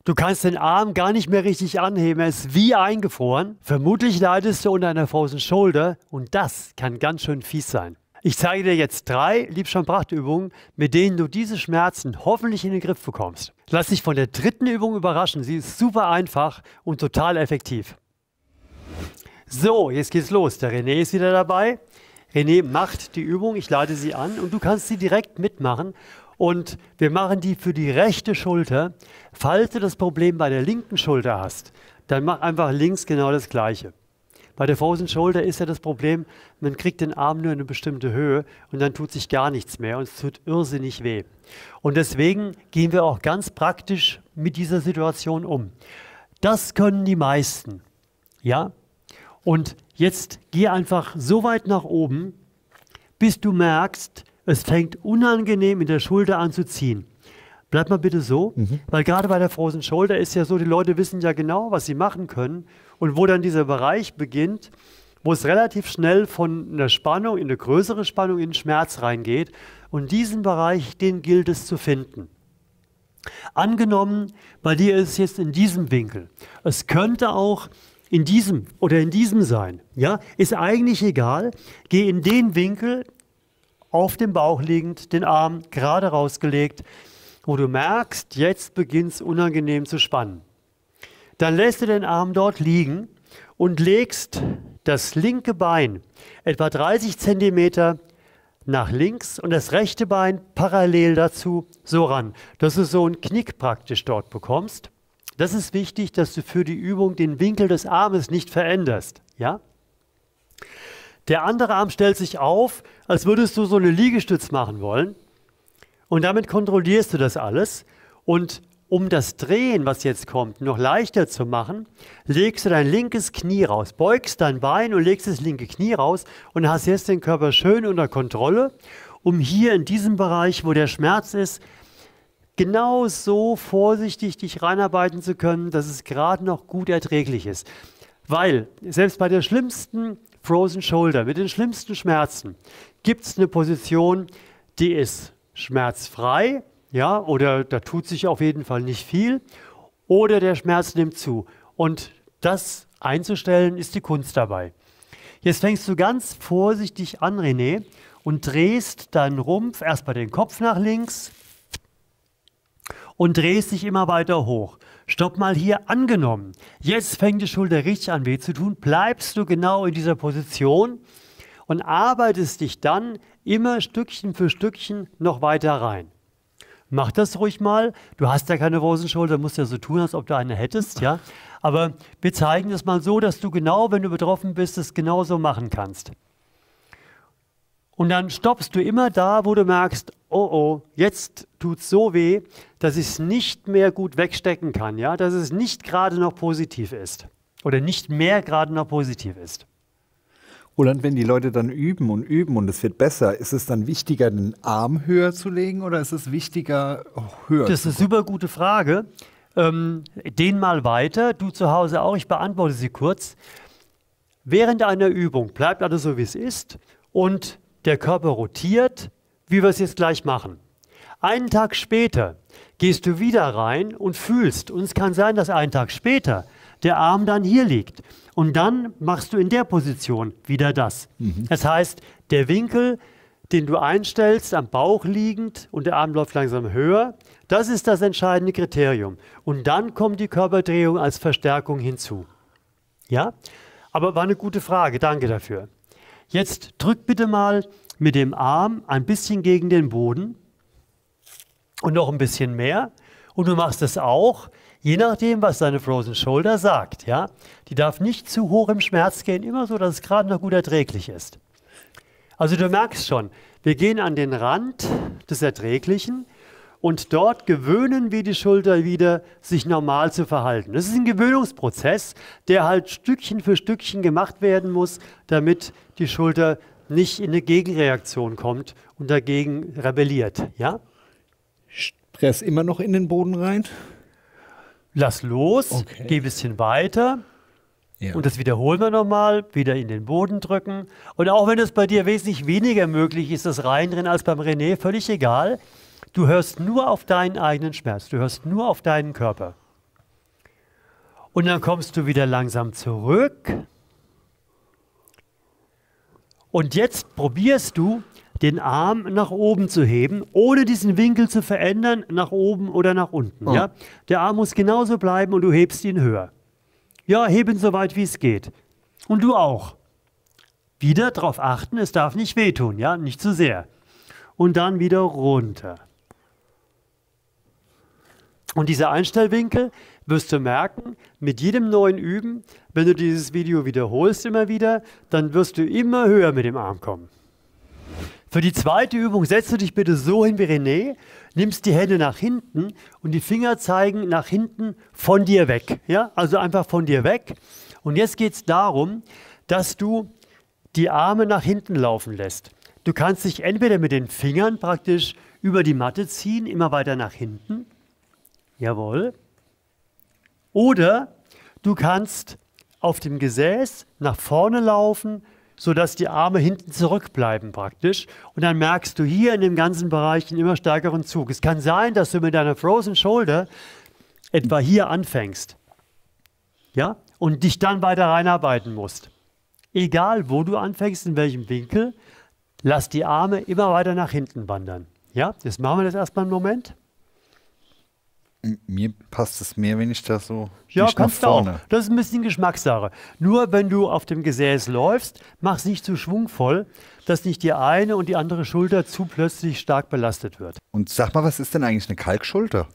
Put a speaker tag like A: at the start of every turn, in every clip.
A: Du kannst den Arm gar nicht mehr richtig anheben, er ist wie eingefroren. Vermutlich leidest du unter einer Frozen Shoulder und das kann ganz schön fies sein. Ich zeige dir jetzt 3 Liebscher-Pracht-Übungen, mit denen du diese Schmerzen hoffentlich in den Griff bekommst. Lass dich von der 3. Übung überraschen, sie ist super einfach und total effektiv. So, jetzt geht's los. Der René ist wieder dabei. René macht die Übung, ich leite sie an und du kannst sie direkt mitmachen. Und wir machen die für die rechte Schulter. Falls du das Problem bei der linken Schulter hast, dann mach einfach links genau das Gleiche. Bei der Frozen Shoulder ist ja das Problem, man kriegt den Arm nur in eine bestimmte Höhe und dann tut sich gar nichts mehr und es tut irrsinnig weh. Und deswegen gehen wir auch ganz praktisch mit dieser Situation um. Das können die meisten. Ja? Und jetzt geh einfach so weit nach oben, bis du merkst, es fängt unangenehm in der Schulter an zu ziehen. Bleib mal bitte so, weil gerade bei der Frozen Shoulder ist ja so, die Leute wissen ja genau, was sie machen können und wo dann dieser Bereich beginnt, wo es relativ schnell von einer Spannung in eine größere Spannung in den Schmerz reingeht und diesen Bereich, den gilt es zu finden. Angenommen, bei dir ist es jetzt in diesem Winkel. Es könnte auch in diesem oder in diesem sein. Ja? Ist eigentlich egal. Geh in den Winkel, auf dem Bauch liegend, den Arm gerade rausgelegt, wo du merkst, jetzt beginnt es unangenehm zu spannen. Dann lässt du den Arm dort liegen und legst das linke Bein etwa 30 cm nach links und das rechte Bein parallel dazu so ran, dass du so einen Knick praktisch dort bekommst. Das ist wichtig, dass du für die Übung den Winkel des Armes nicht veränderst. Ja? Der andere Arm stellt sich auf, als würdest du so eine Liegestütz machen wollen. Und damit kontrollierst du das alles. Und um das Drehen, was jetzt kommt, noch leichter zu machen, legst du dein linkes Knie raus, beugst dein Bein und legst das linke Knie raus und hast jetzt den Körper schön unter Kontrolle, um hier in diesem Bereich, wo der Schmerz ist, genau so vorsichtig dich reinarbeiten zu können, dass es gerade noch gut erträglich ist. Weil selbst bei der schlimmsten Frozen Shoulder, mit den schlimmsten Schmerzen, gibt es eine Position, die ist schmerzfrei, ja, oder da tut sich auf jeden Fall nicht viel, oder der Schmerz nimmt zu. Und das einzustellen ist die Kunst dabei. Jetzt fängst du ganz vorsichtig an, René, und drehst deinen Rumpf erstmal den Kopf nach links und drehst dich immer weiter hoch. Stopp mal hier, angenommen. Jetzt fängt die Schulter richtig an weh zu tun, bleibst du genau in dieser Position und arbeitest dich dann immer Stückchen für Stückchen noch weiter rein. Mach das ruhig mal. Du hast ja keine Frozen Shoulder, musst ja so tun, als ob du eine hättest. Ja? Aber wir zeigen das mal so, dass du genau, wenn du betroffen bist, es genauso machen kannst. Und dann stoppst du immer da, wo du merkst, oh, jetzt tut es so weh, dass ich es nicht mehr gut wegstecken kann, ja? Dass es nicht gerade noch positiv ist oder nicht mehr gerade noch positiv ist.
B: Roland, wenn die Leute dann üben und es wird besser, ist es dann wichtiger, den Arm höher zu legen oder ist es wichtiger, höher zu
A: Das ist eine super gute Frage. Den mal weiter, du zu Hause auch, ich beantworte sie kurz. Während einer Übung bleibt alles so, wie es ist und der Körper rotiert, wie wir es jetzt gleich machen. Einen Tag später gehst du wieder rein und fühlst, und es kann sein, dass einen Tag später der Arm dann hier liegt. Und dann machst du in der Position wieder das. Das heißt, der Winkel, den du einstellst, am Bauch liegend und der Arm läuft langsam höher, das ist das entscheidende Kriterium. Und dann kommt die Körperdrehung als Verstärkung hinzu. Ja? Aber war eine gute Frage, danke dafür. Jetzt drück bitte mal mit dem Arm ein bisschen gegen den Boden und noch ein bisschen mehr. Und du machst es auch, je nachdem, was deine Frozen Shoulder sagt. Ja? Die darf nicht zu hoch im Schmerz gehen, immer so, dass es gerade noch gut erträglich ist. Also du merkst schon, wir gehen an den Rand des Erträglichen und dort gewöhnen wir die Schulter wieder, sich normal zu verhalten. Das ist ein Gewöhnungsprozess, der halt Stückchen für Stückchen gemacht werden muss, damit die Schulter nicht in eine Gegenreaktion kommt und dagegen rebelliert. Ja?
B: Press immer noch in den Boden rein?
A: Lass los, geh ein bisschen weiter. Ja. Und das wiederholen wir nochmal, wieder in den Boden drücken. Und auch wenn es bei dir wesentlich weniger möglich ist, das Reindrehen als beim René, völlig egal. Du hörst nur auf deinen eigenen Schmerz, du hörst nur auf deinen Körper. Und dann kommst du wieder langsam zurück. Und jetzt probierst du, den Arm nach oben zu heben, ohne diesen Winkel zu verändern, nach oben oder nach unten. Ja? Der Arm muss genauso bleiben und du hebst ihn höher. Ja, heben so weit, wie es geht. Und du auch. Wieder darauf achten, es darf nicht wehtun, ja, nicht zu sehr. Und dann wieder runter. Und dieser Einstellwinkel wirst du merken, mit jedem neuen Üben, wenn du dieses Video wiederholst immer wieder, dann wirst du immer höher mit dem Arm kommen. Für die zweite Übung setzt du dich bitte so hin wie René, nimmst die Hände nach hinten und die Finger zeigen nach hinten von dir weg. Ja? Also einfach von dir weg. Und jetzt geht es darum, dass du die Arme nach hinten laufen lässt. Du kannst dich entweder mit den Fingern praktisch über die Matte ziehen, immer weiter nach hinten. Jawohl. Oder du kannst auf dem Gesäß nach vorne laufen, sodass die Arme hinten zurückbleiben praktisch. Und dann merkst du hier in dem ganzen Bereich einen immer stärkeren Zug. Es kann sein, dass du mit deiner Frozen Shoulder etwa hier anfängst. Ja? Und dich dann weiter reinarbeiten musst. Egal, wo du anfängst, in welchem Winkel, lass die Arme immer weiter nach hinten wandern. Ja? Jetzt machen wir das erstmal einen Moment.
B: Mir passt es mehr, wenn ich da so
A: ja,
B: nicht
A: kannst
B: nach vorne.
A: Du auch. Das ist ein bisschen Geschmackssache. Nur wenn du auf dem Gesäß läufst, mach es nicht zu schwungvoll, dass nicht die eine und die andere Schulter zu plötzlich stark belastet wird.
B: Und sag mal, was ist denn eigentlich eine Kalkschulter?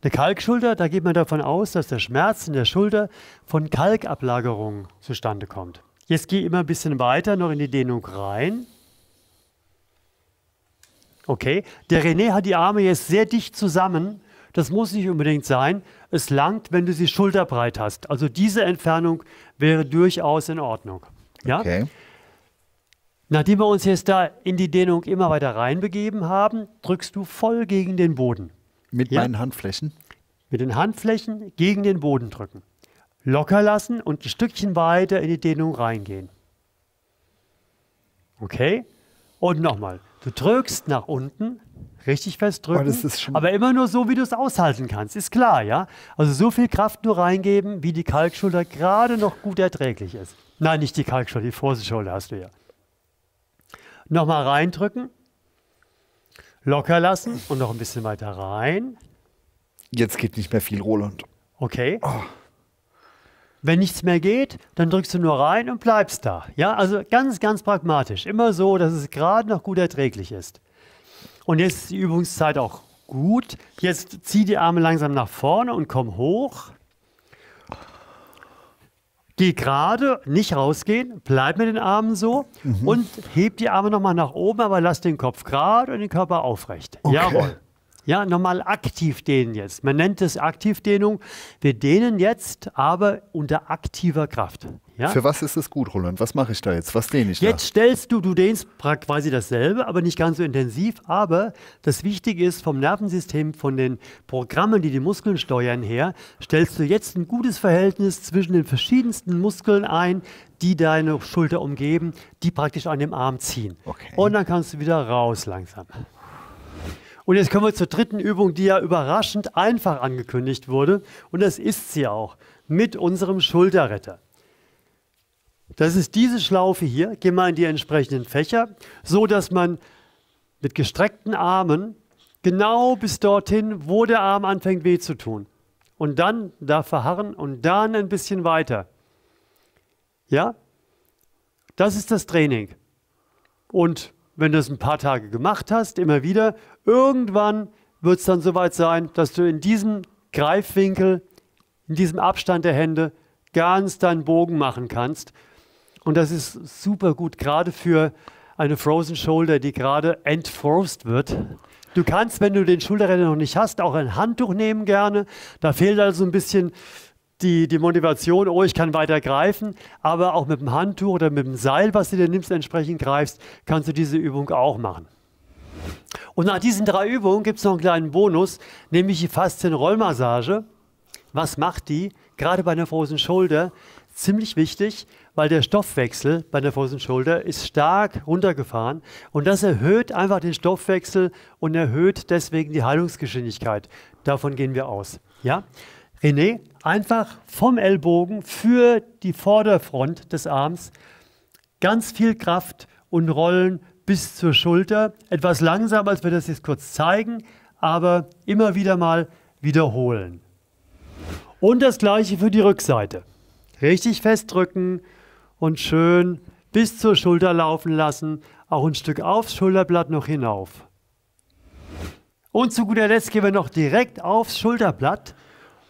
A: Eine Kalkschulter, da geht man davon aus, dass der Schmerz in der Schulter von Kalkablagerungen zustande kommt. Jetzt geh immer ein bisschen weiter, noch in die Dehnung rein. Okay, der René hat die Arme jetzt sehr dicht zusammen. Das muss nicht unbedingt sein. Es langt, wenn du sie schulterbreit hast. Also diese Entfernung wäre durchaus in Ordnung. Ja?
B: Okay.
A: Nachdem wir uns jetzt da in die Dehnung immer weiter reinbegeben haben, drückst du voll gegen den Boden.
B: Mit meinen Handflächen?
A: Mit den Handflächen gegen den Boden drücken. Locker lassen und ein Stückchen weiter in die Dehnung reingehen. Okay? Und nochmal. Du drückst nach unten, richtig fest drücken, aber immer nur so, wie du es aushalten kannst, ist klar, ja? Also so viel Kraft nur reingeben, wie die Kalkschulter gerade noch gut erträglich ist. Nein, nicht die Kalkschulter, die Frozen Shoulder hast du ja. Nochmal reindrücken, locker lassen und noch ein bisschen weiter rein.
B: Jetzt geht nicht mehr viel, Roland.
A: Okay. Oh. Wenn nichts mehr geht, dann drückst du nur rein und bleibst da. Ja, also ganz, ganz pragmatisch. Immer so, dass es gerade noch gut erträglich ist. Und jetzt ist die Übungszeit auch gut. Jetzt zieh die Arme langsam nach vorne und komm hoch. Geh gerade, nicht rausgehen, bleib mit den Armen so und heb die Arme nochmal nach oben, aber lass den Kopf gerade und den Körper aufrecht.
B: Okay.
A: Jawohl. Ja, nochmal aktiv dehnen jetzt. Man nennt es Aktivdehnung. Wir dehnen jetzt, aber unter aktiver Kraft. Ja?
B: Für was ist es gut, Roland? Was mache ich da jetzt? Was dehne ich da?
A: Jetzt stellst du dehnst quasi dasselbe, aber nicht ganz so intensiv. Aber das Wichtige ist, vom Nervensystem, von den Programmen, die die Muskeln steuern her, stellst du jetzt ein gutes Verhältnis zwischen den verschiedensten Muskeln ein, die deine Schulter umgeben, die praktisch an dem Arm ziehen.
B: Okay.
A: Und dann kannst du wieder raus langsam. Und jetzt kommen wir zur dritten Übung, die ja überraschend einfach angekündigt wurde. Und das ist sie auch, mit unserem Schulterretter. Das ist diese Schlaufe hier, geh mal in die entsprechenden Fächer, so dass man mit gestreckten Armen genau bis dorthin, wo der Arm anfängt weh zu tun. Und dann da verharren und dann ein bisschen weiter. Ja? Das ist das Training. Und wenn du es ein paar Tage gemacht hast, immer wieder, irgendwann wird es dann soweit sein, dass du in diesem Greifwinkel, in diesem Abstand der Hände ganz deinen Bogen machen kannst. Und das ist super gut, gerade für eine Frozen Shoulder, die gerade entfrost wird. Du kannst, wenn du den Schulterretter noch nicht hast, auch ein Handtuch nehmen gerne. Da fehlt also ein bisschen die Motivation, oh, ich kann weiter greifen, aber auch mit dem Handtuch oder mit dem Seil, was du dir nimmst, entsprechend greifst, kannst du diese Übung auch machen. Und nach diesen 3 Übungen gibt es noch einen kleinen Bonus, nämlich die Faszienrollmassage. Was macht die? Gerade bei einer Frozen Shoulder ziemlich wichtig, weil der Stoffwechsel bei der Frozen Shoulder ist stark runtergefahren und das erhöht einfach den Stoffwechsel und erhöht deswegen die Heilungsgeschwindigkeit. Davon gehen wir aus. Ja? René, einfach vom Ellbogen für die Vorderfront des Arms ganz viel Kraft und rollen bis zur Schulter. Etwas langsamer, als wir das jetzt kurz zeigen, aber immer wieder mal wiederholen. Und das gleiche für die Rückseite. Richtig festdrücken und schön bis zur Schulter laufen lassen, auch ein Stück aufs Schulterblatt noch hinauf. Und zu guter Letzt gehen wir noch direkt aufs Schulterblatt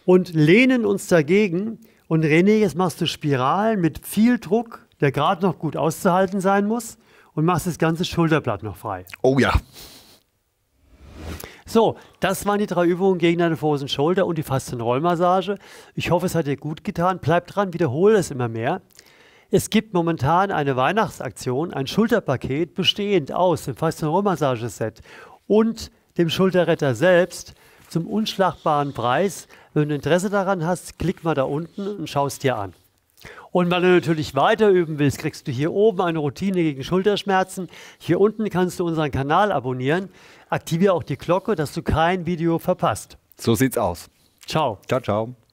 A: und lehnen uns dagegen. Und René, jetzt machst du Spiralen mit viel Druck, der gerade noch gut auszuhalten sein muss, und machst das ganze Schulterblatt noch frei.
B: Oh ja.
A: So, das waren die 3 Übungen gegen deine Frozen Shoulder und die Faszienrollmassage. Ich hoffe, es hat dir gut getan. Bleib dran, wiederhole es immer mehr. Es gibt momentan eine Weihnachtsaktion, ein Schulterpaket bestehend aus dem Faszienrollmassageset und dem Schulterretter selbst zum unschlagbaren Preis. Wenn du Interesse daran hast, klick mal da unten und schau es dir an. Und weil du natürlich weiter üben willst, kriegst du hier oben eine Routine gegen Schulterschmerzen. Hier unten kannst du unseren Kanal abonnieren. Aktiviere auch die Glocke, dass du kein Video verpasst.
B: So sieht's aus.
A: Ciao.
B: Ciao, ciao.